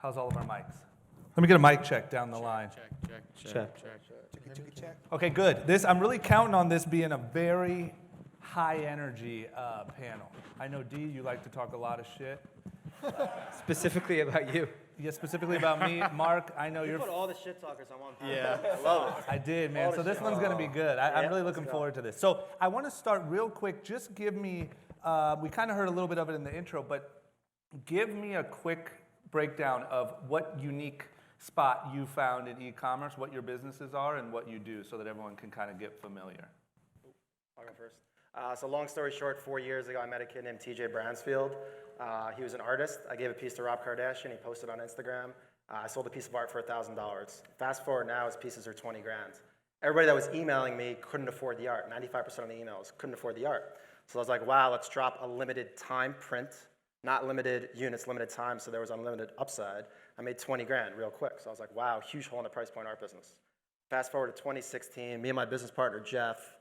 How's all of our mics? Let me get a mic check down the line. Check. Okay, good. I'm really counting on this being a very high energy panel. I know, D, you like to talk a lot of shit. Specifically about you. Yeah, specifically about me. Mark, I know you're... put all the shit talkers on one podcast. Yeah. I love it. I did, man. So this one's going to be good. I'm really looking forward to this. So I want to start real quick. Just give me, we kind of heard a little bit of it in the intro, but give me a quick breakdown of what unique spot you found in e-commerce, what your businesses are, and what you do so that everyone can kind of get familiar. I'll go first. So long story short, 4 years ago, I met a kid named TJ Bransfield. He was an artist. I gave a piece to Rob Kardashian. He posted on Instagram. I sold a piece of art for $1,000. Fast forward now, his pieces are 20 grand. Everybody that was emailing me couldn't afford the art. 95% of the emails couldn't afford the art. So I was like, wow, let's drop a limited time print, not limited units, limited time, so there was unlimited upside. I made 20 grand real quick. So I was like, wow, huge hole in the price point art business. Fast forward to 2016, me and my business partner, Jeff,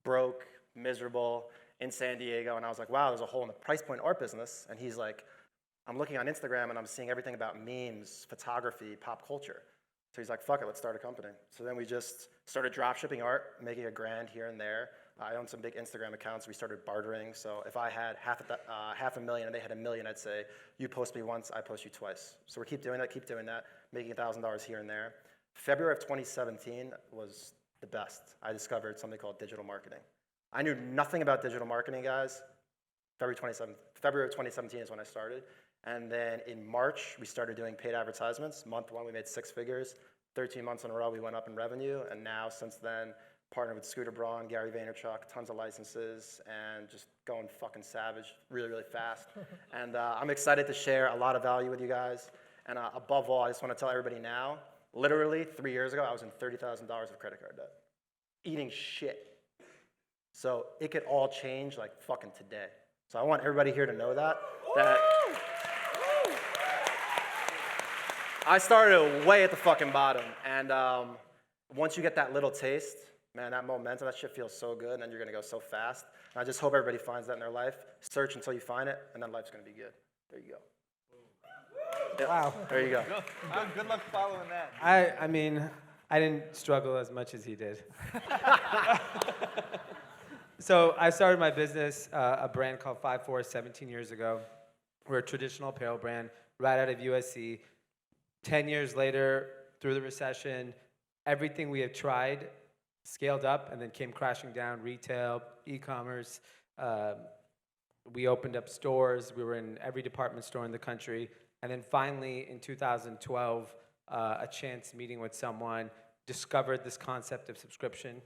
broke, miserable, in San Diego, and I was like, wow, there's a hole in the price point art business. And he's like, I'm looking on Instagram and I'm seeing everything about memes, photography, pop culture. So he's like, fuck it, let's start a company. So then we just started drop shipping art, making $1 grand here and there. I own some big Instagram accounts. We started bartering. So if I had half a million and they had $1 million, I'd say, you post me once, I post you twice. So we keep doing that, making $1,000 here and there. February of 2017 was the best. I discovered something called digital marketing. I knew nothing about digital marketing, guys. February of 2017 is when I started. And then in March, we started doing paid advertisements. Month 1, we made 6 figures. 13 months in a row, we went up in revenue. And now, since then, partnered with Scooter Braun, Gary Vaynerchuk, tons of licenses, and just going fucking savage really, really fast. And I'm excited to share a lot of value with you guys. And above all, I just want to tell everybody now, literally 3 years ago, I was in $30,000 of credit card debt. Eating shit. So it could all change like fucking today. So I want everybody here to know that I started way at the fucking bottom. And once you get that little taste, man, that momentum, that shit feels so good, and then you're gonna go so fast. And I just hope everybody finds that in their life. Search until you find it, and then life's gonna be good. There you go. Yep. Wow. There you go. Good luck following that. I mean, I didn't struggle as much as he did. So I started my business, a brand called 5-4, 17 years ago. We're a traditional apparel brand right out of USC. 10 years later, through the recession, everything we have tried scaled up and then came crashing down. Retail, e-commerce. We opened up stores. We were in every department store in the country. And then finally, in 2012, a chance meeting with someone discovered this concept of subscription.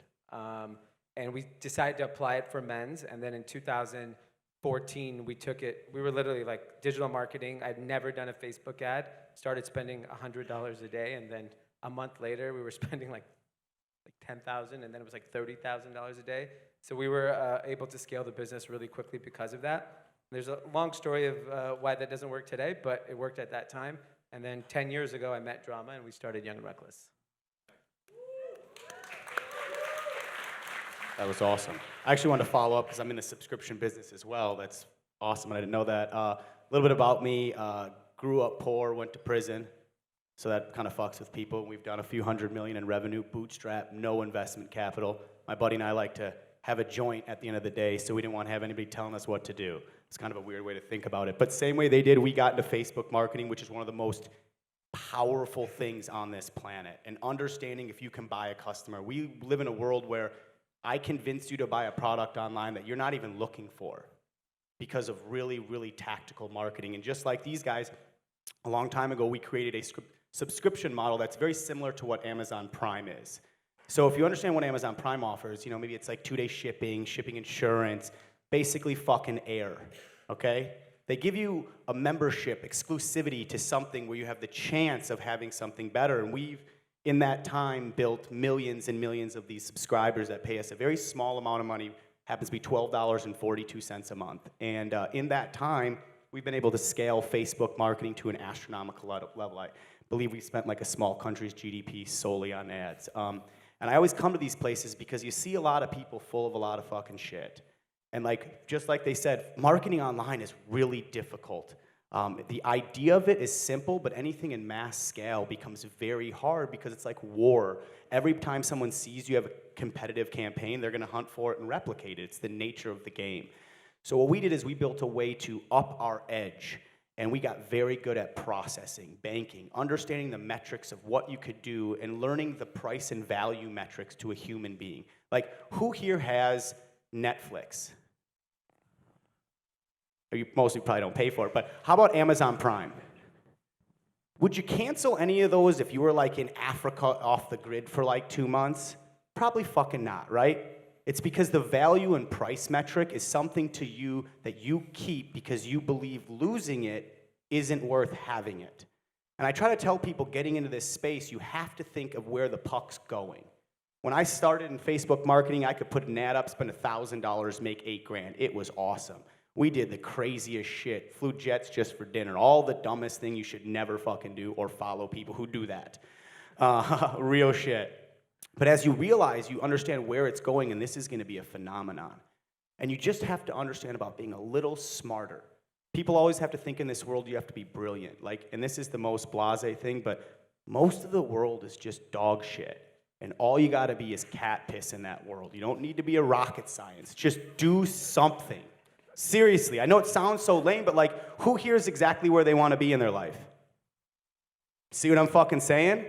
And we decided to apply it for men's. And then in 2014, we took it. We were literally like digital marketing. I'd never done a Facebook ad. Started spending $100 a day. And then a month later, we were spending like $10,000. And then it was like $30,000 a day. So we were able to scale the business really quickly because of that. There's a long story of why that doesn't work today, but it worked at that time. And then 10 years ago, I met Drama, and we started Young and Reckless. That was awesome. I actually wanted to follow up because I'm in the subscription business as well. That's awesome, and I didn't know that. A little bit about me, grew up poor, went to prison, so that kind of fucks with people. We've done a few $100 million in revenue, bootstrap, no investment capital. My buddy and I like to have a joint at the end of the day, so we didn't want to have anybody telling us what to do. It's kind of a weird way to think about it. But same way they did, we got into Facebook marketing, which is one of the most powerful things on this planet. And understanding if you can buy a customer. We live in a world where I convinced you to buy a product online that you're not even looking for because of really, really tactical marketing. And just like these guys, a long time ago, we created a subscription model that's very similar to what Amazon Prime is. So if you understand what Amazon Prime offers, you know, maybe it's like 2-day shipping, shipping insurance, basically fucking air, okay? They give you a membership, exclusivity to something where you have the chance of having something better. And we've, in that time, built millions and millions of these subscribers that pay us a very small amount of money, happens to be $12.42 a month. And in that time, we've been able to scale Facebook marketing to an astronomical level. I believe we spent like a small country's GDP solely on ads. And I always come to these places because you see a lot of people full of a lot of fucking shit. And like, just like they said, marketing online is really difficult. The idea of it is simple, but anything in mass scale becomes very hard because it's like war. Every time someone sees you have a competitive campaign, they're going to hunt for it and replicate it. It's the nature of the game. So what we did is we built a way to up our edge, and we got very good at processing, banking, understanding the metrics of what you could do, and learning the price and value metrics to a human being. Like, who here has Netflix? You mostly probably don't pay for it, but how about Amazon Prime? Would you cancel any of those if you were like in Africa off the grid for like 2 months? Probably fucking not, right? It's because the value and price metric is something to you that you keep because you believe losing it isn't worth having it. And I try to tell people getting into this space, you have to think of where the puck's going. When I started in Facebook marketing, I could put an ad up, spend $1,000, make $8,000. It was awesome. We did the craziest shit, flew jets just for dinner, all the dumbest thing you should never fucking do or follow people who do that. Real shit. But as you realize, you understand where it's going, and this is going to be a phenomenon. And you just have to understand about being a little smarter. People always have to think in this world you have to be brilliant. Like, and this is the most blasé thing, but most of the world is just dog shit. And all you got to be is cat piss in that world. You don't need to be a rocket science. Just do something. Seriously, I know it sounds so lame, but like, who here is exactly where they want to be in their life? See what I'm fucking saying?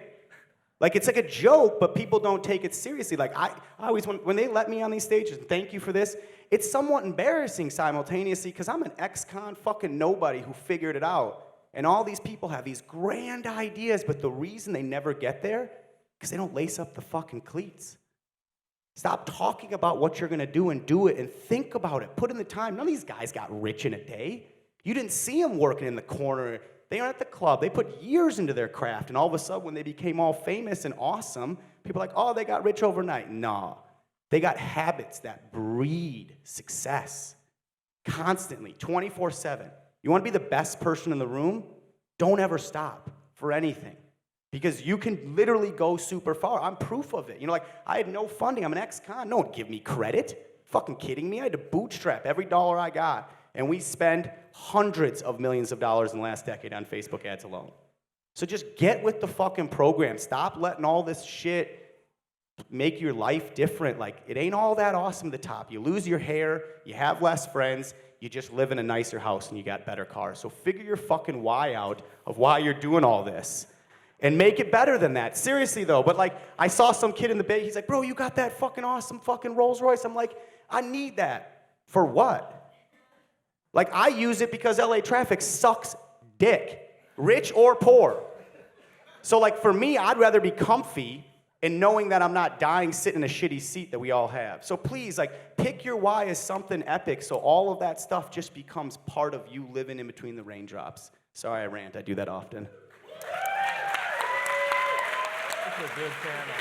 Like, it's like a joke, but people don't take it seriously. Like, I always, when they let me on these stages, and thank you for this, it's somewhat embarrassing simultaneously because I'm an ex-con fucking nobody who figured it out. And all these people have these grand ideas, but the reason they never get there, because they don't lace up the fucking cleats. Stop talking about what you're gonna do and do it, and think about it. Put in the time. None of these guys got rich in a day. You didn't see them working in the corner. They aren't at the club. They put years into their craft, and all of a sudden, when they became all famous and awesome, people are like, oh, they got rich overnight. No. They got habits that breed success constantly, 24/7. You want to be the best person in the room? Don't ever stop for anything. Because you can literally go super far. I'm proof of it. You know, like, I had no funding. I'm an ex-con. No one give me credit. Fucking kidding me? I had to bootstrap every dollar I got. And we spend hundreds of millions of dollars in the last decade on Facebook ads alone. So just get with the fucking program. Stop letting all this shit make your life different. Like, it ain't all that awesome at the top. You lose your hair, you have less friends, you just live in a nicer house and you got better cars. So figure your fucking why out of why you're doing all this. And make it better than that. Seriously, though. But, like, I saw some kid in the Bay. He's like, bro, you got that fucking awesome fucking Rolls Royce. I'm like, I need that. For what? Like, I use it because LA traffic sucks dick. Rich or poor. So, like, for me, I'd rather be comfy and knowing that I'm not dying sitting in a shitty seat that we all have. So please, like, pick your why as something epic so all of that stuff just becomes part of you living in between the raindrops. Sorry I rant. I do that often. A good panel.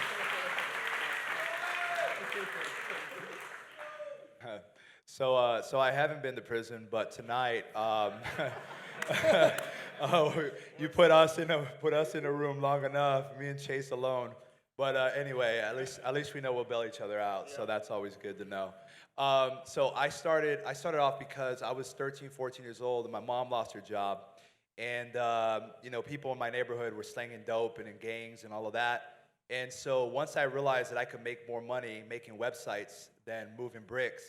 So I haven't been to prison, but tonight, you put us in a room long enough, me and Chase alone. But anyway, at least we know we'll bail each other out, so that's always good to know. So I started off because I was 13, 14 years old, and my mom lost her job. And, people in my neighborhood were slinging dope and in gangs and all of that. And so once I realized that I could make more money making websites than moving bricks,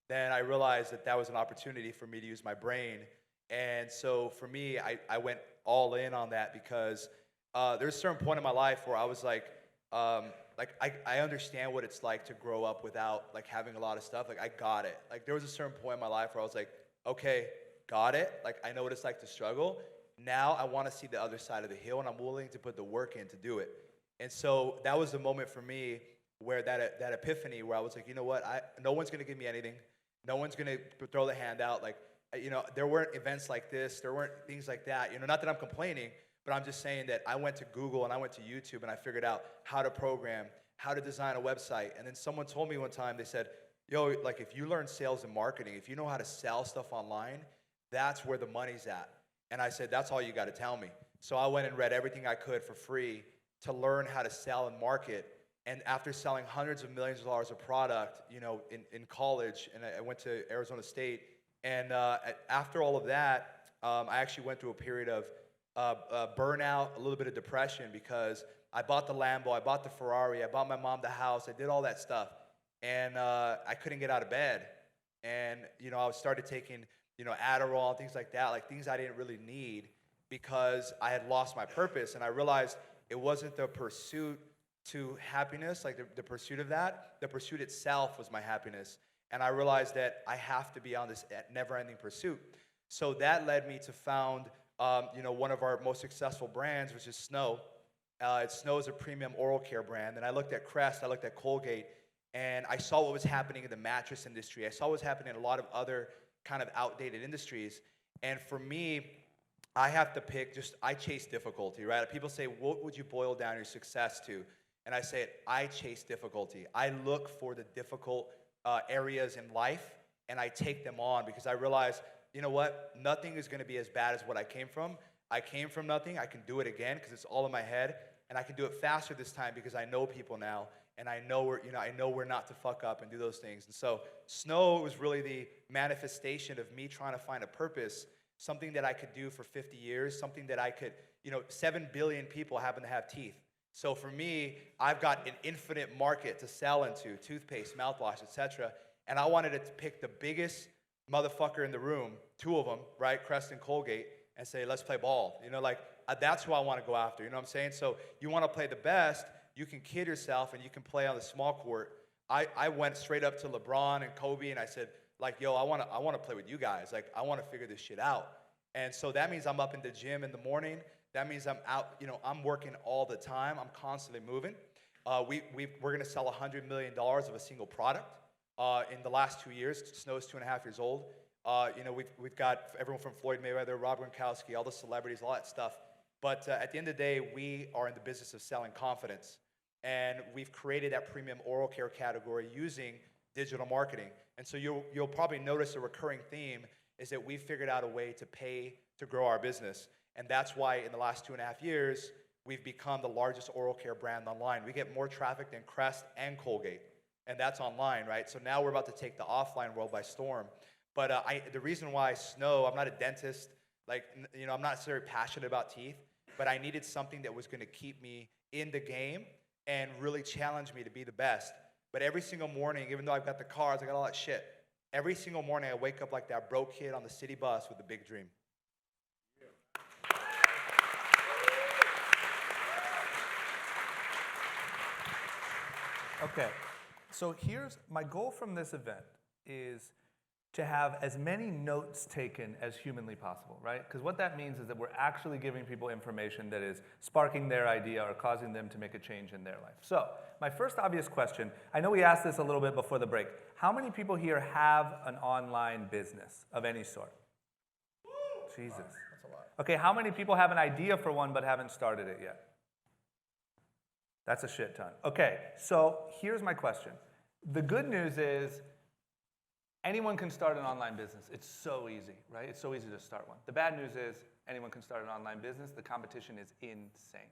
then I realized that that was an opportunity for me to use my brain. And so for me, I went all in on that because there's a certain point in my life where I was like I understand what it's like to grow up without, like, having a lot of stuff. Like, I got it. Like, there was a certain point in my life where I was like, okay, got it. Like, I know what it's like to struggle. Now I want to see the other side of the hill, and I'm willing to put the work in to do it. And so that was the moment for me where that epiphany where I was like, you know what? No one's going to give me anything. No one's going to throw the hand out. Like, there weren't events like this. There weren't things like that. Not that I'm complaining, but I'm just saying that I went to Google and I went to YouTube and I figured out how to program, how to design a website. And then someone told me one time, they said, yo, like, if you learn sales and marketing, if you know how to sell stuff online, that's where the money's at. And I said, that's all you got to tell me. So I went and read everything I could for free to learn how to sell and market. And after selling hundreds of millions of dollars of product, in college, and I went to Arizona State, and after all of that, I actually went through a period of burnout, a little bit of depression because I bought the Lambo, I bought the Ferrari, I bought my mom the house, I did all that stuff, and I couldn't get out of bed. And I started taking Adderall, things like that, like things I didn't really need because I had lost my purpose, and I realized it wasn't the pursuit to happiness, like the pursuit of that. The pursuit itself was my happiness, and I realized that I have to be on this never-ending pursuit. So that led me to found one of our most successful brands, which is Snow. Snow is a premium oral care brand. And I looked at Crest, I looked at Colgate, and I saw what was happening in the mattress industry. I saw what was happening in a lot of other kind of outdated industries. And for me, I have to pick I chase difficulty, right? People say, what would you boil down your success to? And I say, I chase difficulty. I look for the difficult areas in life, and I take them on because I realize, you know what? Nothing is going to be as bad as what I came from. I came from nothing. I can do it again because it's all in my head, and I can do it faster this time because I know people now, and I know where not to fuck up and do those things. And so Snow was really the manifestation of me trying to find a purpose, something that I could do for 50 years, something that I could, 7 billion people happen to have teeth. So for me, I've got an infinite market to sell into, toothpaste, mouthwash, etc. And I wanted to pick the biggest motherfucker in the room, 2 of them, right, Crest and Colgate, and say, let's play ball. That's who I want to go after. You know what I'm saying? So you want to play the best, you can kid yourself and you can play on the small court. I went straight up to LeBron and Kobe and I said, yo, I want to play with you guys. I want to figure this shit out. And so that means I'm up in the gym in the morning. That means I'm out, I'm working all the time. I'm constantly moving. We're going to sell $100 million of a single product. In the last 2 years, Snow is 2.5 years old. We've got everyone from Floyd Mayweather, Rob Gronkowski, all the celebrities, all that stuff. But at the end of the day, we are in the business of selling confidence. And we've created that premium oral care category using digital marketing. And so you'll probably notice a recurring theme is that we've figured out a way to pay to grow our business. And that's why in the last 2.5 years, we've become the largest oral care brand online. We get more traffic than Crest and Colgate. And that's online, right? So now we're about to take the offline world by storm. But the reason why Snow, I'm not a dentist, I'm not necessarily passionate about teeth, but I needed something that was gonna keep me in the game and really challenge me to be the best. But every single morning, even though I've got the cars, I got all that shit, every single morning I wake up like that broke kid on the city bus with a big dream. Okay, so my goal from this event is to have as many notes taken as humanly possible, right? Because what that means is that we're actually giving people information that is sparking their idea or causing them to make a change in their life. So my first obvious question, I know we asked this a little bit before the break. How many people here have an online business of any sort? Jesus. That's a lot. Okay, how many people have an idea for one but haven't started it yet? That's a shit ton. Okay, so here's my question. The good news is anyone can start an online business. It's so easy, right? It's so easy to start one. The bad news is anyone can start an online business. The competition is insane.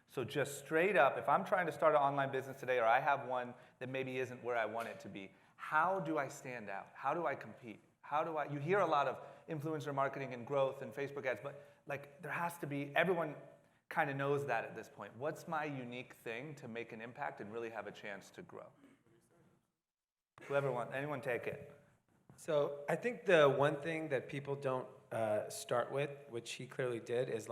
So just straight up, if I'm trying to start an online business today or I have one that maybe isn't where I want it to be, how do I stand out? How do I compete? You hear a lot of influencer marketing and growth and Facebook ads, but there has to be, everyone kind of knows that at this point. What's my unique thing to make an impact and really have a chance to grow? Anyone take it? So I think the one thing that people don't start with, which he clearly did, is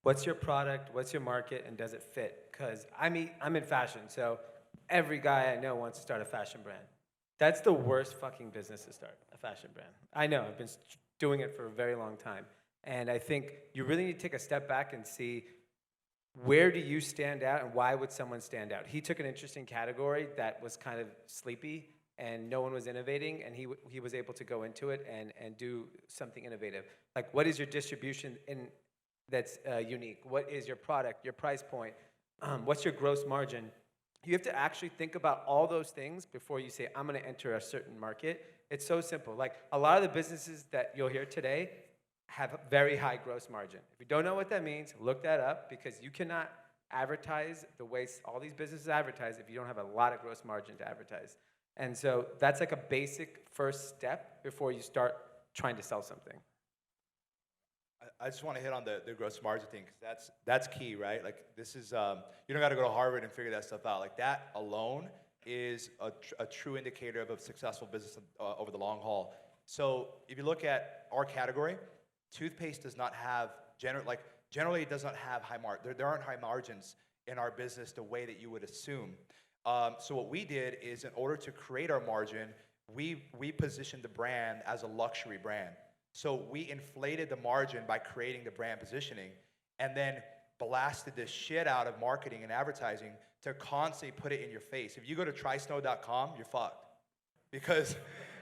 what's your product, what's your market, and does it fit? Because I'm in fashion, so every guy I know wants to start a fashion brand. That's the worst fucking business to start, a fashion brand. I know, I've been doing it for a very long time. And I think you really need to take a step back and see where do you stand out and why would someone stand out? He took an interesting category that was kind of sleepy and no one was innovating, and he was able to go into it and do something innovative. What is your distribution that's unique? What is your product, your price point? What's your gross margin? You have to actually think about all those things before you say, I'm gonna enter a certain market. It's so simple. A lot of the businesses that you'll hear today have very high gross margin. If you don't know what that means, look that up, because you cannot advertise the way all these businesses advertise if you don't have a lot of gross margin to advertise. And so that's a basic first step before you start trying to sell something. I just want to hit on the gross margin thing because that's key, right? Like this is you don't got to go to Harvard and figure that stuff out. Like that alone is a true indicator of a successful business over the long haul. So if you look at our category, toothpaste does not have generally it does not have there aren't high margins in our business the way that you would assume. So what we did is in order to create our margin, we positioned the brand as a luxury brand. So we inflated the margin by creating the brand positioning and then blasted the shit out of marketing and advertising to constantly put it in your face. If you go to trysnow.com, you're fucked. Because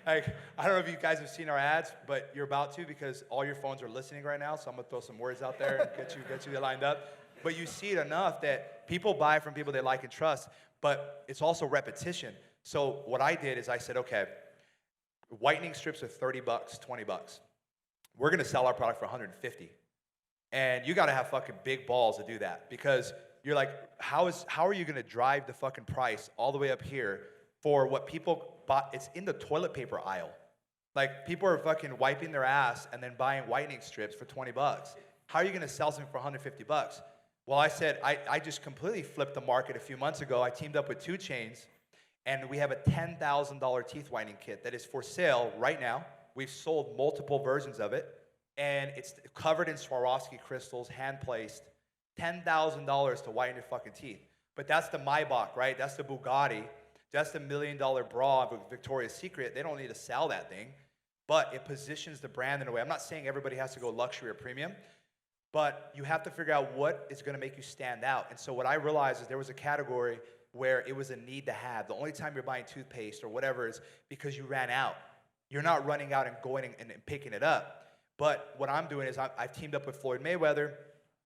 like, I don't know if you guys have seen our ads, but you're about to because all your phones are listening right now. So I'm gonna throw some words out there and get you lined up. But you see it enough that people buy from people they like and trust, but it's also repetition. So what I did is I said, okay, whitening strips are $30, $20. We're gonna sell our product for $150. And you gotta have fucking big balls to do that because you're like, how are you gonna drive the fucking price all the way up here for what people bought? It's in the toilet paper aisle. Like people are fucking wiping their ass and then buying whitening strips for $20. How are you gonna sell something for $150? Well, I said, I just completely flipped the market a few months ago. I teamed up with 2 Chainz and we have a $10,000 teeth whitening kit that is for sale right now. We've sold multiple versions of it, and it's covered in Swarovski crystals, hand-placed, $10,000 to whiten your fucking teeth. But that's the Maybach, right? That's the Bugatti. That's the $1 million bra of Victoria's Secret. They don't need to sell that thing, but it positions the brand in a way. I'm not saying everybody has to go luxury or premium, but you have to figure out what is going to make you stand out. And so what I realized is there was a category where it was a need to have. The only time you're buying toothpaste or whatever is because you ran out. You're not running out and going and picking it up. But what I'm doing is I've teamed up with Floyd Mayweather,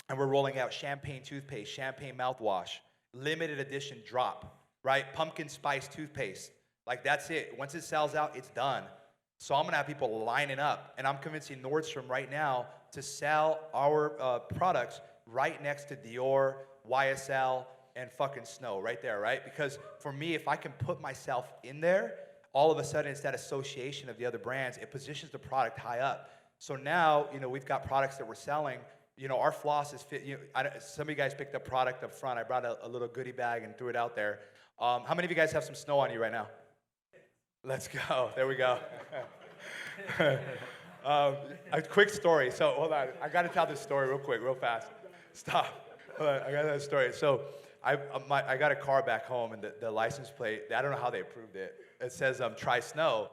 and we're rolling out champagne toothpaste, champagne mouthwash, limited edition drop, right? Pumpkin spice toothpaste. Like, that's it. Once it sells out, it's done. So I'm going to have people lining up, and I'm convincing Nordstrom right now to sell our products right next to Dior, YSL, and fucking Snow right there, right? Because for me, if I can put myself in there, all of a sudden it's that association of the other brands. It positions the product high up. So now, we've got products that we're selling. Our floss is fit. Some of you guys picked up product up front. I brought a little goodie bag and threw it out there. How many of you guys have some Snow on you right now? Let's go. There we go. A quick story. So hold on. I got to tell this story real quick, real fast. Stop. Hold on. I got that story. So I got a car back home, and the license plate, I don't know how they approved it. It says Try Snow.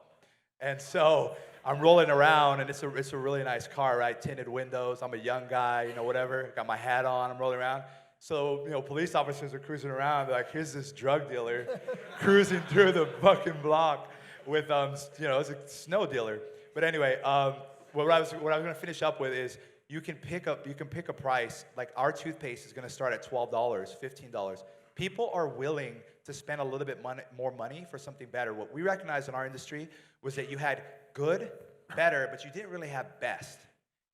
And so I'm rolling around, and it's a really nice car, right? Tinted windows. I'm a young guy, whatever. Got my hat on. I'm rolling around. So, police officers are cruising around. They're like, here's this drug dealer cruising through the fucking block with, it's a Snow dealer. But anyway, what I was going to finish up with is you can pick a price. Like our toothpaste is going to start at $12, $15. People are willing to spend a little bit more money for something better. What we recognized in our industry was that you had good, better, but you didn't really have best.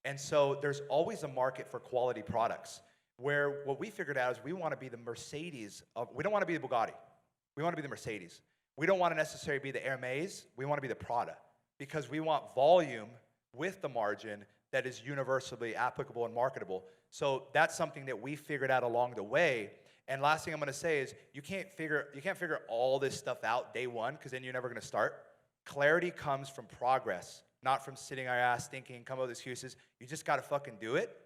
And so there's always a market for quality products. Where what we figured out is we want to be the Mercedes we don't want to be the Bugatti. We want to be the Mercedes. We don't want to necessarily be the Hermes. We want to be the Prada because we want volume with the margin that is universally applicable and marketable. So that's something that we figured out along the way. And last thing I'm going to say is you can't figure all this stuff out day one because then you're never going to start. Clarity comes from progress, not from sitting on your ass thinking, come up with excuses. You just got to fucking do it.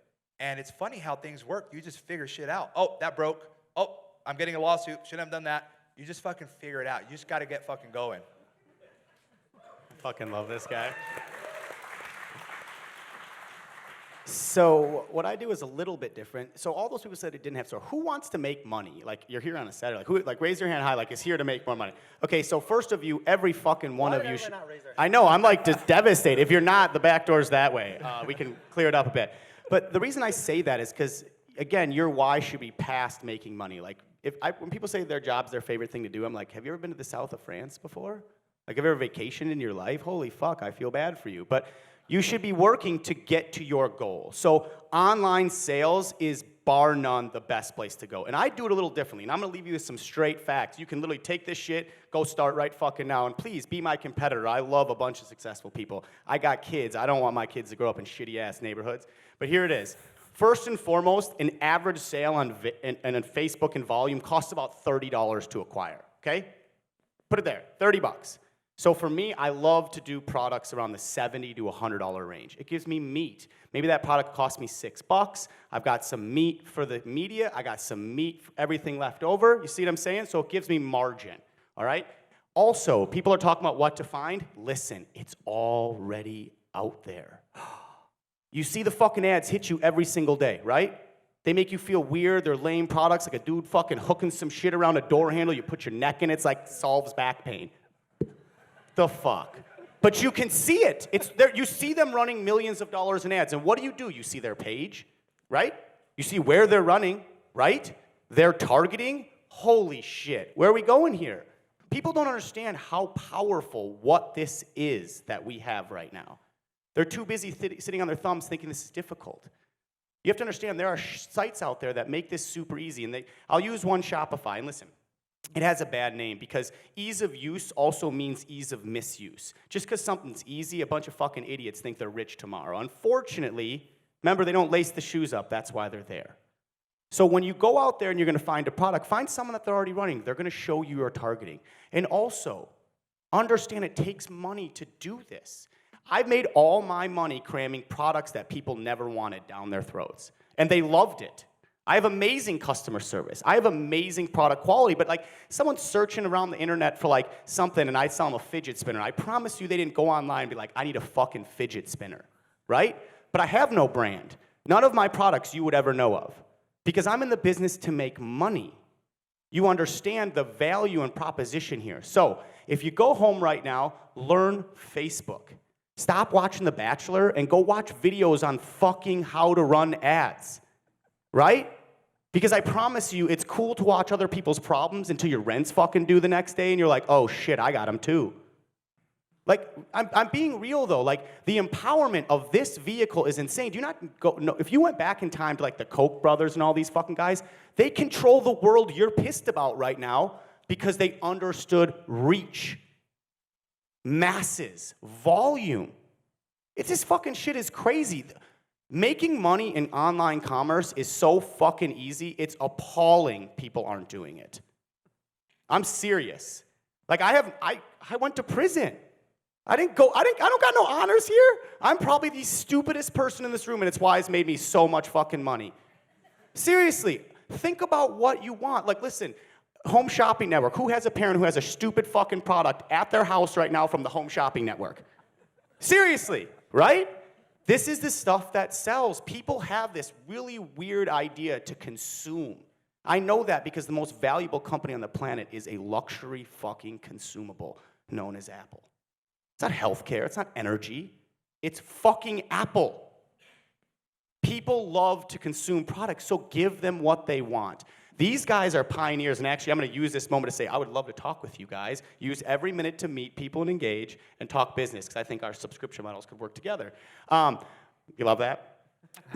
And it's funny how things work. You just figure shit out. Oh, that broke. Oh, I'm getting a lawsuit. Shouldn't have done that. You just fucking figure it out. You just got to get fucking going. I fucking love this guy. So what I do is a little bit different. So all those people said it didn't have store. Who wants to make money? Like you're here on a Saturday. Like raise your hand high. Like is here to make more money. Okay. So first of you, every fucking one of you. I know. I'm like just devastated. If you're not, the back door's that way. We can clear it up a bit. But the reason I say that is because again, your why should be past making money. Like when people say their job's their favorite thing to do, I'm like, have you ever been to the south of France before? Like have you ever vacationed in your life? Holy fuck, I feel bad for you. But you should be working to get to your goal. So online sales is bar none, the best place to go. And I do it a little differently, and I'm gonna leave you with some straight facts. You can literally take this shit, go start right fucking now, and please be my competitor. I love a bunch of successful people. I got kids. I don't want my kids to grow up in shitty-ass neighborhoods. But here it is. First and foremost, an average sale on Facebook and volume costs about $30 to acquire, okay? Put it there, 30 bucks. So for me, I love to do products around the $70 to $100 range. It gives me meat. Maybe that product cost me $6. I've got some meat for the media. I got some meat for everything left over. You see what I'm saying? So it gives me margin, all right? Also, people are talking about what to find. Listen, it's already out there. You see the fucking ads hit you every single day, right? They make you feel weird. They're lame products, like a dude fucking hooking some shit around a door handle. You put your neck in it. It's like solves back pain. The fuck? But you can see it. It's there. You see them running millions of dollars in ads. And what do? You see their page, right? You see where they're running, right? They're targeting. Holy shit. Where are we going here? People don't understand how powerful what this is that we have right now. They're too busy sitting on their thumbs thinking this is difficult. You have to understand there are sites out there that make this super easy. And I'll use one, Shopify. And listen, it has a bad name because ease of use also means ease of misuse. Just because something's easy, a bunch of fucking idiots think they're rich tomorrow. Unfortunately, remember, they don't lace the shoes up. That's why they're there. So when you go out there and you're going to find a product, find someone that they're already running. They're going to show you your targeting. And also, understand it takes money to do this. I've made all my money cramming products that people never wanted down their throats. And they loved it. I have amazing customer service. I have amazing product quality, but like someone's searching around the internet for like something and I sell them a fidget spinner. I promise you they didn't go online and be like, I need a fucking fidget spinner, right? But I have no brand. None of my products you would ever know of because I'm in the business to make money. You understand the value and proposition here. So if you go home right now, learn Facebook. Stop watching The Bachelor and go watch videos on fucking how to run ads, right? Because I promise you, it's cool to watch other people's problems until your rent's fucking due the next day and you're like, oh shit, I got them too. Like, I'm being real though. Like, the empowerment of this vehicle is insane. Do you not go, no, if you went back in time to like the Koch brothers and all these fucking guys, they control the world you're pissed about right now because they understood reach, masses, volume. It's this fucking shit is crazy. Making money in online commerce is so fucking easy, it's appalling people aren't doing it. I'm serious. Like I went to prison. I don't got no honors here. I'm probably the stupidest person in this room, and it's why it's made me so much fucking money. Seriously, think about what you want. Like, listen, Home Shopping Network. Who has a parent who has a stupid fucking product at their house right now from the Home Shopping Network? Seriously, right? This is the stuff that sells. People have this really weird idea to consume. I know that because the most valuable company on the planet is a luxury fucking consumable known as Apple. It's not healthcare, it's not energy, it's fucking Apple. People love to consume products, so give them what they want. These guys are pioneers, and actually I'm gonna use this moment to say I would love to talk with you guys. Use every minute to meet people and engage and talk business, because I think our subscription models could work together. You love that?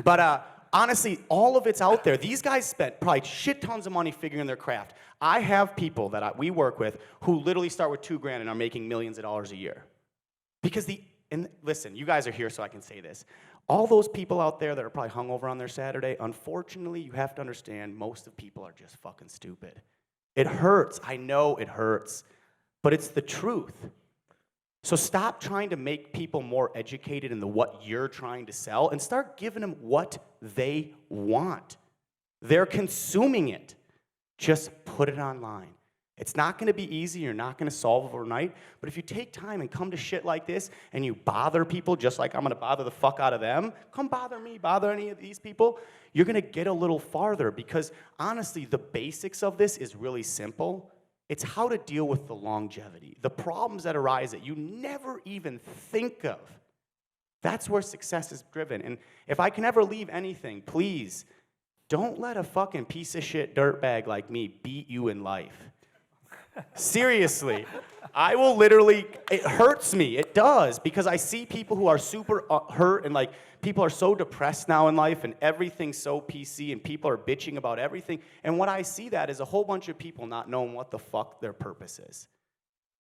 But honestly, all of it's out there. These guys spent probably shit tons of money figuring their craft. I have people that we work with who literally start with $2,000 and are making millions of dollars a year. Because and listen, you guys are here so I can say this. All those people out there that are probably hungover on their Saturday, unfortunately, you have to understand most of people are just fucking stupid. It hurts. I know it hurts. But it's the truth. So stop trying to make people more educated in what you're trying to sell and start giving them what they want. They're consuming it. Just put it online. It's not going to be easy. You're not going to solve it overnight. But if you take time and come to shit like this and you bother people just like I'm going to bother the fuck out of them, come bother me, bother any of these people, you're going to get a little farther because honestly, the basics of this is really simple. It's how to deal with the longevity, the problems that arise that you never even think of. That's where success is driven. And if I can ever leave anything, please don't let a fucking piece of shit dirtbag like me beat you in life. Seriously. I will literally, it hurts me. It does, because I see people who are super hurt, and like people are so depressed now in life, and everything's so PC, and people are bitching about everything. And what I see that is a whole bunch of people not knowing what the fuck their purpose is.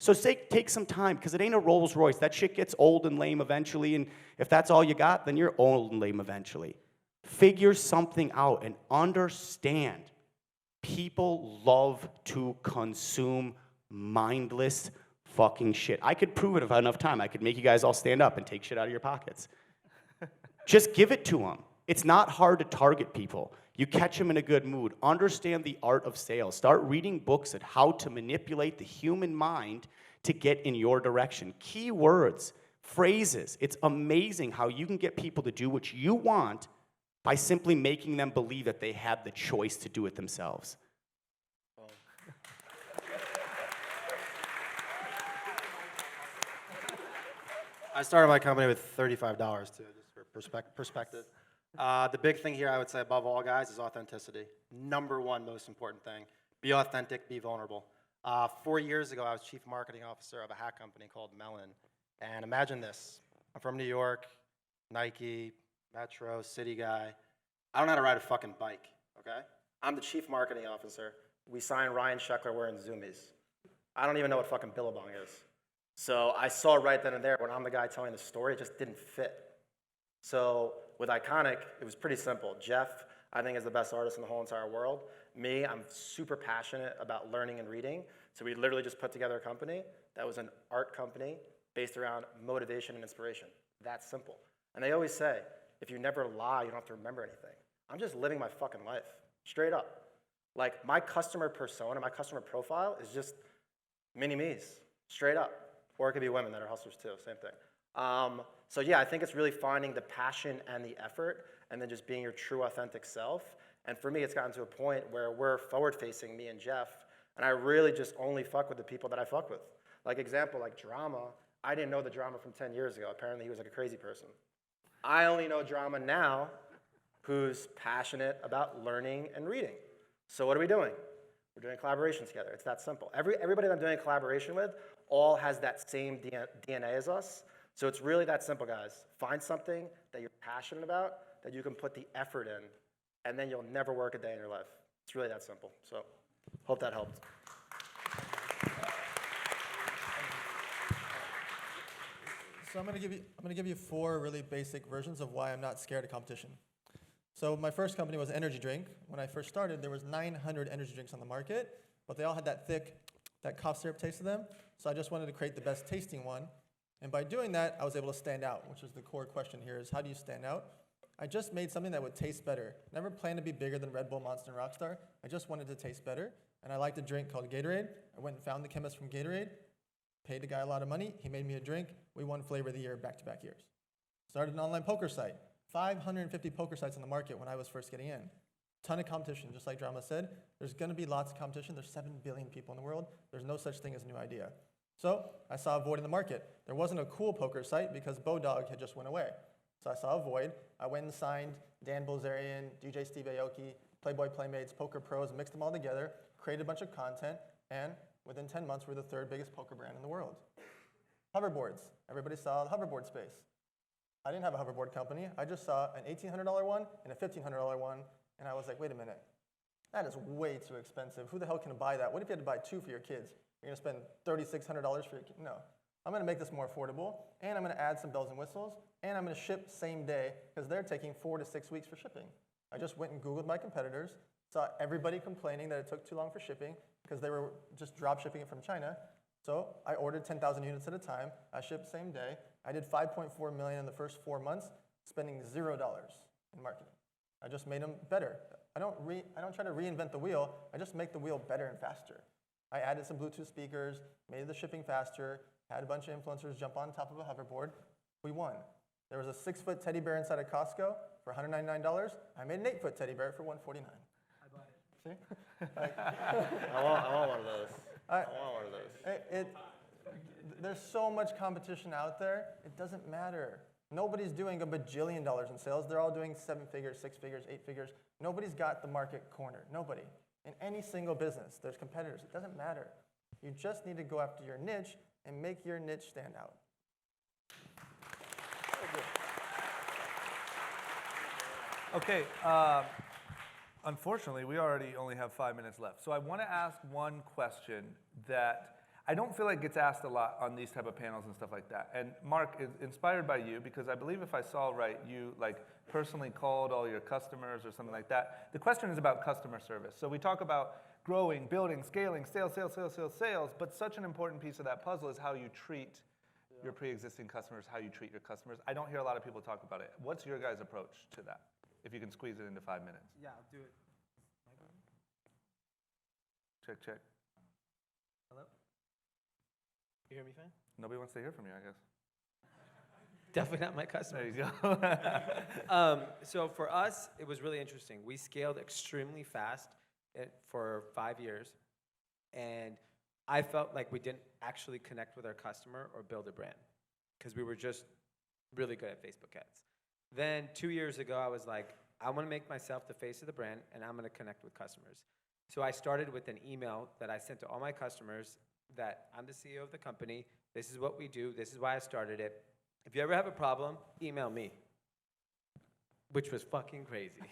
So take some time, because it ain't a Rolls Royce. That shit gets old and lame eventually, and if that's all you got, then you're old and lame eventually. Figure something out and understand. People love to consume mindless fucking shit. I could prove it if I had enough time. I could make you guys all stand up and take shit out of your pockets. Just give it to them. It's not hard to target people. You catch them in a good mood. Understand the art of sales. Start reading books at how to manipulate the human mind to get in your direction. Keywords, phrases. It's amazing how you can get people to do what you want by simply making them believe that they have the choice to do it themselves. I started my company with $35 too, just for perspective. The big thing here, I would say, above all, guys, is authenticity. Number one most important thing. Be authentic, be vulnerable. 4 years ago, I was chief marketing officer of a hat company called Melon. And imagine this. I'm from New York, Nike, Metro, city guy. I don't know how to ride a fucking bike, okay? I'm the chief marketing officer. We signed Ryan Sheckler wearing Zoomies. I don't even know what fucking Billabong is. So I saw right then and there, when I'm the guy telling the story, it just didn't fit. So with Iconic, it was pretty simple. Jeff, I think, is the best artist in the whole entire world. Me, I'm super passionate about learning and reading. So we literally just put together a company that was an art company based around motivation and inspiration. That's simple. And they always say, if you never lie, you don't have to remember anything. I'm just living my fucking life, straight up. Like, my customer persona, my customer profile is just mini-me's, straight up. Or it could be women that are hustlers too, same thing. So yeah, I think it's really finding the passion and the effort, and then just being your true, authentic self. And for me, it's gotten to a point where we're forward-facing, me and Jeff, and I really just only fuck with the people that I fuck with. Like example, like Drama, I didn't know the Drama from 10 years ago. Apparently he was like a crazy person. I only know Drama now, who's passionate about learning and reading. So what are we doing? We're doing collaborations together. It's that simple. Everybody that I'm doing a collaboration with all has that same DNA as us. So it's really that simple, guys. Find something that you're passionate about, that you can put the effort in, and then you'll never work a day in your life. It's really that simple. So hope that helped. So I'm gonna give you 4 really basic versions of why I'm not scared of competition. So my first company was energy drink. When I first started, there was 900 energy drinks on the market, but they all had that thick, that cough syrup taste to them. So I just wanted to create the best tasting one. And by doing that, I was able to stand out, which is the core question here, is how do you stand out? I just made something that would taste better. Never planned to be bigger than Red Bull, Monster, and Rockstar. I just wanted to taste better. And I liked a drink called Gatorade. I went and found the chemist from Gatorade, paid the guy a lot of money. He made me a drink. We won Flavor of the Year back-to-back years. Started an online poker site. 550 poker sites on the market when I was first getting in. Ton of competition, just like Drama said. There's gonna be lots of competition. There's 7 billion people in the world. There's no such thing as a new idea. So I saw a void in the market. There wasn't a cool poker site because Bodog had just went away. So I saw a void. I went and signed Dan Bilzerian, DJ Steve Aoki, Playboy Playmates, Poker Pros, mixed them all together, created a bunch of content, and within 10 months, we're the 3rd biggest poker brand in the world. Hoverboards. Everybody saw the hoverboard space. I didn't have a hoverboard company. I just saw an $1,800 one and a $1,500 one, and I was like, wait a minute. That is way too expensive. Who the hell can buy that? What if you had to buy 2 for your kids? You're gonna spend $3,600 for your kid? No. I'm gonna make this more affordable, and I'm gonna add some bells and whistles, and I'm gonna ship same day, because they're taking 4 to 6 weeks for shipping. I just went and Googled my competitors, saw everybody complaining that it took too long for shipping, because they were just drop shipping it from China. So I ordered 10,000 units at a time. I shipped same day. I did 5.4 million in the first 4 months, spending $0 in marketing. I just made them better. I don't try to reinvent the wheel. I just make the wheel better and faster. I added some Bluetooth speakers, made the shipping faster, had a bunch of influencers jump on top of a hoverboard. We won. There was a 6-foot teddy bear inside of Costco for $199. I made an 8-foot teddy bear for $149. I bought it. See? I want one of those. I want one of those. There's so much competition out there, it doesn't matter. Nobody's doing a bajillion dollars in sales. They're all doing 7 figures, 6 figures, 8 figures. Nobody's got the market cornered. Nobody. In any single business, there's competitors. It doesn't matter. You just need to go after your niche and make your niche stand out. Okay, unfortunately, we already only have 5 minutes left. So I want to ask one question that I don't feel like gets asked a lot on these type of panels and stuff like that. And Mark, is inspired by you, because I believe if I saw right, you like personally called all your customers or something like that. The question is about customer service. So we talk about growing, building, scaling, sales, sales, sales, sales, sales, but such an important piece of that puzzle is how you treat your pre-existing customers, how you treat your customers. I don't hear a lot of people talk about it. What's your guys' approach to that? If you can squeeze it into 5 minutes. Yeah, I'll do it. Check, check. Hello? You hear me fine? Nobody wants to hear from you, I guess. Definitely not my customer. There you go. So for us, it was really interesting. We scaled extremely fast for 5 years, and I felt like we didn't actually connect with our customer or build a brand because we were just really good at Facebook ads. Then 2 years ago, I was like, I want to make myself the face of the brand, and I'm going to connect with customers. So I started with an email that I sent to all my customers that I'm the CEO of the company. This is what we do. This is why I started it. If you ever have a problem, email me. Which was fucking crazy.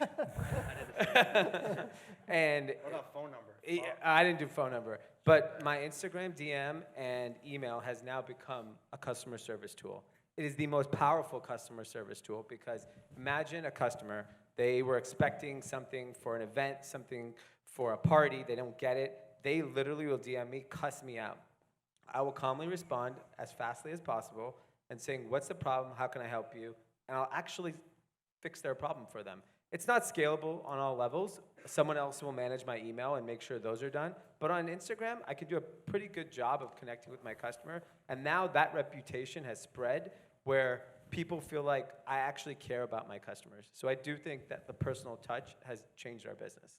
And What about phone number? I didn't do phone number. But my Instagram DM and email has now become a customer service tool. It is the most powerful customer service tool because imagine a customer, they were expecting something for an event, something for a party, they don't get it. They literally will DM me, cuss me out. I will calmly respond as fastly as possible and saying, what's the problem? How can I help you? And I'll actually fix their problem for them. It's not scalable on all levels. Someone else will manage my email and make sure those are done. But on Instagram, I can do a pretty good job of connecting with my customer. And now that reputation has spread where people feel like I actually care about my customers. So I do think that the personal touch has changed our business.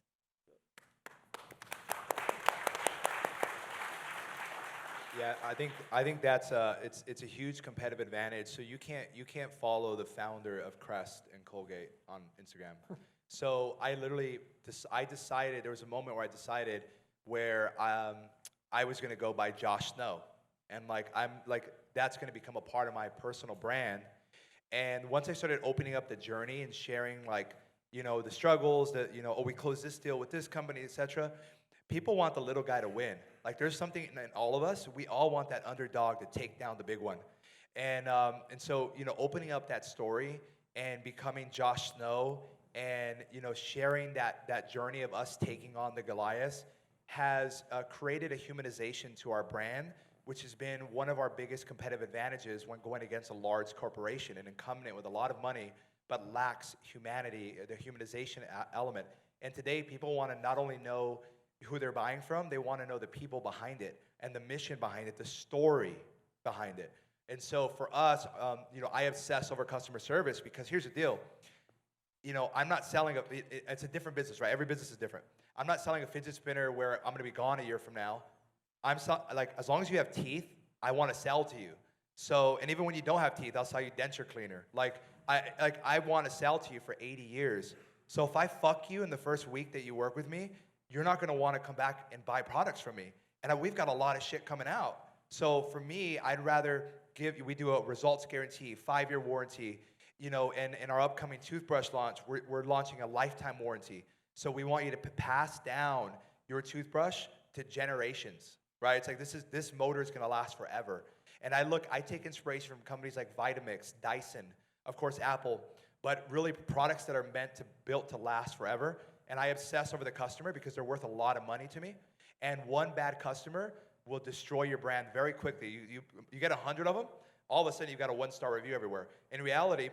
Yeah, I think that's it's a huge competitive advantage. So you can't follow the founder of Crest and Colgate on Instagram. So I literally decided there was a moment where I decided where I was gonna go by Josh Snow, and I'm like that's gonna become a part of my personal brand. And once I started opening up the journey and sharing the struggles that we closed this deal with this company, etc. People want the little guy to win. Like there's something in all of us. We all want that underdog to take down the big one, and so opening up that story and becoming Josh Snow and sharing that journey of us taking on the Goliaths has created a humanization to our brand, which has been one of our biggest competitive advantages when going against a large corporation, an incumbent with a lot of money but lacks humanity, the humanization element. And today, people want to not only know who they're buying from, they want to know the people behind it and the mission behind it, the story behind it. And so for us, I obsess over customer service because here's the deal. I'm not selling it's a different business, right? Every business is different. I'm not selling a fidget spinner where I'm going to be gone a year from now. As long as you have teeth, I want to sell to you. So, and even when you don't have teeth, I'll sell you denture cleaner. I want to sell to you for 80 years. So if I fuck you in the first week that you work with me, you're not going to want to come back and buy products from me. And we've got a lot of shit coming out. So for me, I'd rather we do a results guarantee, 5-year warranty, and in our upcoming toothbrush launch, we're launching a lifetime warranty. So we want you to pass down your toothbrush to generations, right? It's like this motor is going to last forever. And I take inspiration from companies like Vitamix, Dyson, of course, Apple, but really products that are built to last forever. And I obsess over the customer because they're worth a lot of money to me. And one bad customer will destroy your brand very quickly. You get 100 of them, all of a sudden you've got a 1-star review everywhere. In reality,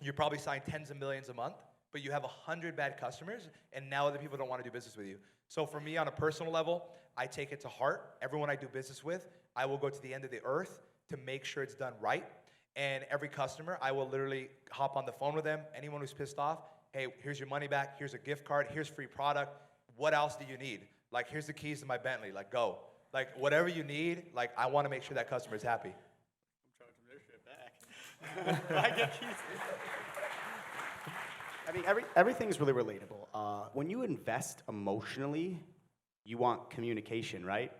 you probably sign tens of millions a month, but you have 100 bad customers, and now other people don't want to do business with you. So for me, on a personal level, I take it to heart. Everyone I do business with, I will go to the end of the earth to make sure it's done right. And every customer, I will literally hop on the phone with them. Anyone who's pissed off, hey, here's your money back, here's a gift card, here's free product. What else do you need? Here's the keys to my Bentley, go. Whatever you need, I want to make sure that customer's happy. I'm charging their shit back. I get keys. I mean, everything's really relatable. When you invest emotionally, you want communication, right?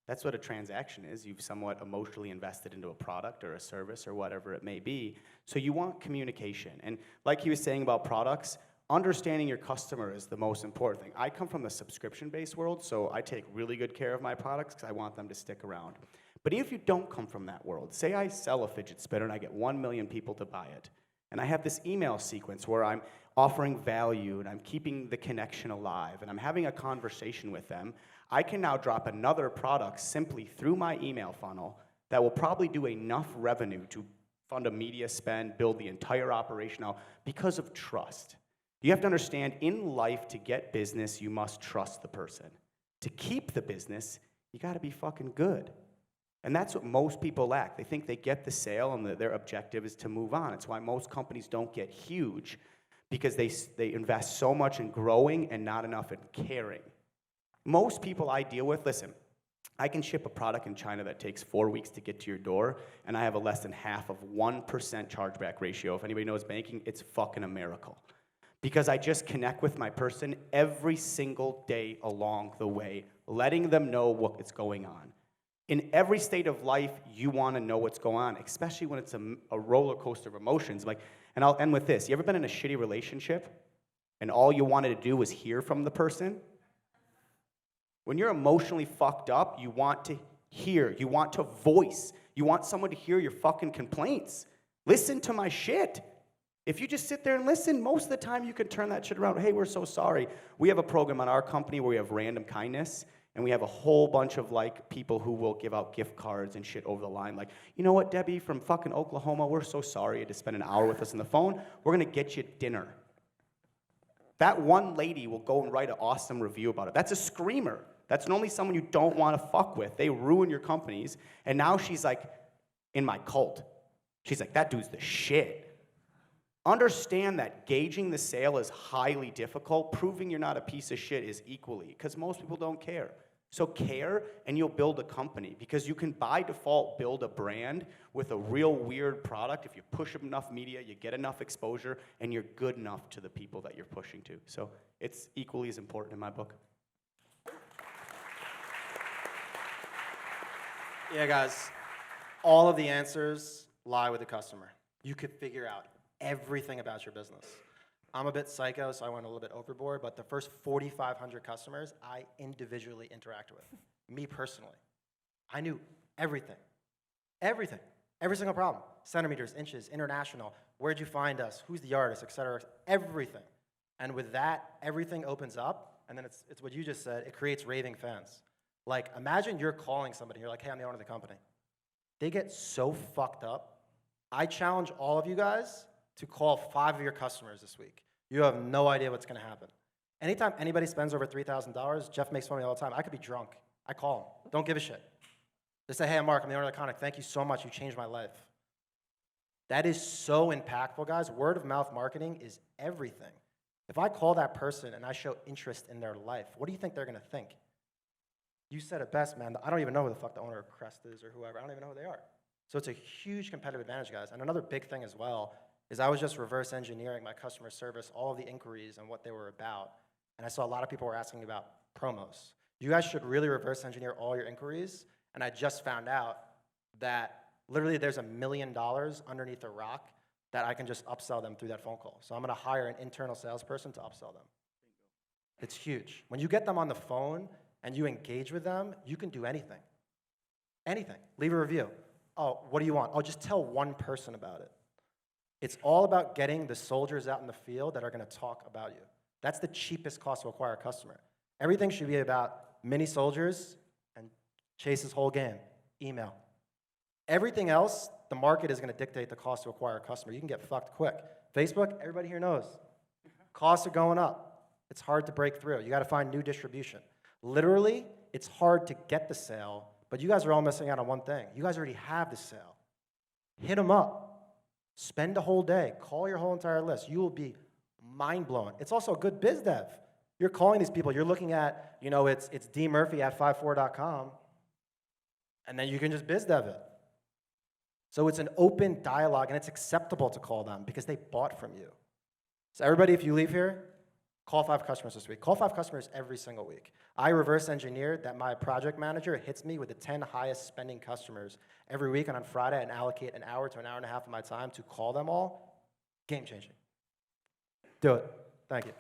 That's what a transaction is. You've somewhat emotionally invested into a product or a service or whatever it may be. So you want communication. And like he was saying about products, understanding your customer is the most important thing. I come from the subscription-based world, so I take really good care of my products because I want them to stick around. But if you don't come from that world, say I sell a fidget spinner and I get 1 million people to buy it, and I have this email sequence where I'm offering value and I'm keeping the connection alive and I'm having a conversation with them, I can now drop another product simply through my email funnel that will probably do enough revenue to fund a media spend, build the entire operation out because of trust. You have to understand, in life, to get business, you must trust the person. To keep the business, you gotta be fucking good. And that's what most people lack. They think they get the sale and their objective is to move on. It's why most companies don't get huge, because they invest so much in growing and not enough in caring. Most people I deal with, listen, I can ship a product in China that takes 4 weeks to get to your door, and I have a less than half of 1% chargeback ratio. If anybody knows banking, it's fucking a miracle. Because I just connect with my person every single day along the way, letting them know what's going on. In every state of life, you want to know what's going on, especially when it's a roller coaster of emotions. Like, and I'll end with this. You ever been in a shitty relationship, and all you wanted to do was hear from the person? When you're emotionally fucked up, you want to hear. You want to voice. You want someone to hear your fucking complaints. Listen to my shit. If you just sit there and listen, most of the time you can turn that shit around. Hey, we're so sorry. We have a program on our company where we have random kindness, and we have a whole bunch of like people who will give out gift cards and shit over the line. Like, you know what, Debbie from fucking Oklahoma, we're so sorry you had to spend an hour with us on the phone. We're gonna get you dinner. That one lady will go and write an awesome review about it. That's a screamer. That's normally someone you don't want to fuck with. They ruin your companies. And now she's like in my cult. She's like, that dude's the shit. Understand that gauging the sale is highly difficult. Proving you're not a piece of shit is equally, because most people don't care. So care, and you'll build a company, because you can, by default, build a brand with a real weird product. If you push enough media, you get enough exposure, and you're good enough to the people that you're pushing to. So it's equally as important in my book. Yeah, guys, all of the answers lie with the customer. You could figure out everything about your business. I'm a bit psycho, so I went a little bit overboard, but the first 4,500 customers I individually interact with, me personally. I knew everything, everything, every single problem. Centimeters, inches, international, where'd you find us, who's the artist, et cetera, everything. And with that, everything opens up, and then it's what you just said, it creates raving fans. Like, imagine you're calling somebody, you're like, hey, I'm the owner of the company. They get so fucked up. I challenge all of you guys to call 5 of your customers this week. You have no idea what's gonna happen. Anytime anybody spends over $3,000, Jeff makes fun of me all the time, I could be drunk. I call them, don't give a shit. They say, hey, I'm Mark, I'm the owner of the Iconic. Thank you so much, you changed my life. That is so impactful, guys. Word of mouth marketing is everything. If I call that person and I show interest in their life, what do you think they're gonna think? You said it best, man. I don't even know who the fuck the owner of Crest is or whoever. I don't even know who they are. So it's a huge competitive advantage, guys. And another big thing as well is I was just reverse engineering my customer service, all of the inquiries and what they were about. And I saw a lot of people were asking about promos. You guys should really reverse engineer all your inquiries. And I just found out that literally there's $1 million underneath a rock that I can just upsell them through that phone call. So I'm gonna hire an internal salesperson to upsell them. It's huge. When you get them on the phone and you engage with them, you can do anything. Anything. Leave a review. Oh, what do you want? Oh, just tell one person about it. It's all about getting the soldiers out in the field that are gonna talk about you. That's the cheapest cost to acquire a customer. Everything should be about mini soldiers and Chase's whole game, email. Everything else, the market is gonna dictate the cost to acquire a customer. You can get fucked quick. Facebook, everybody here knows. Costs are going up. It's hard to break through. You gotta find new distribution. Literally, it's hard to get the sale, but you guys are all missing out on one thing. You guys already have the sale. Hit them up. Spend a whole day. Call your whole entire list. You will be mind blown. It's also good biz dev. You're calling these people. You're looking at, you know, it's dmurphy at 54.com, and then you can just biz dev it. So it's an open dialogue, and it's acceptable to call them because they bought from you. So everybody, if you leave here, call 5 customers this week. Call 5 customers every single week. I reverse engineered that my project manager hits me with the 10 highest spending customers every week, and on Friday, and allocate an hour to an hour and a half of my time to call them all. Game changing. Do it. Thank you.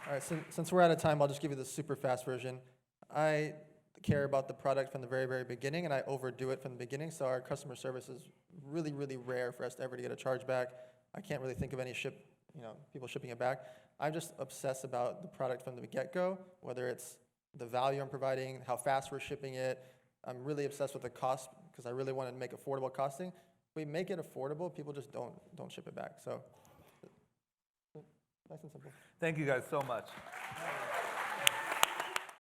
All right, since we're out of time, I'll just give you the super fast version. I care about the product from the very, very beginning, and I overdo it from the beginning, so our customer service is really, really rare for us to ever to get a chargeback. I can't really think of any people shipping it back. I'm just obsessed about the product from the get-go, whether it's the value I'm providing, how fast we're shipping it. I'm really obsessed with the cost because I really want to make affordable costing. If we make it affordable, people just don't ship it back. So nice and simple. Thank you guys so much.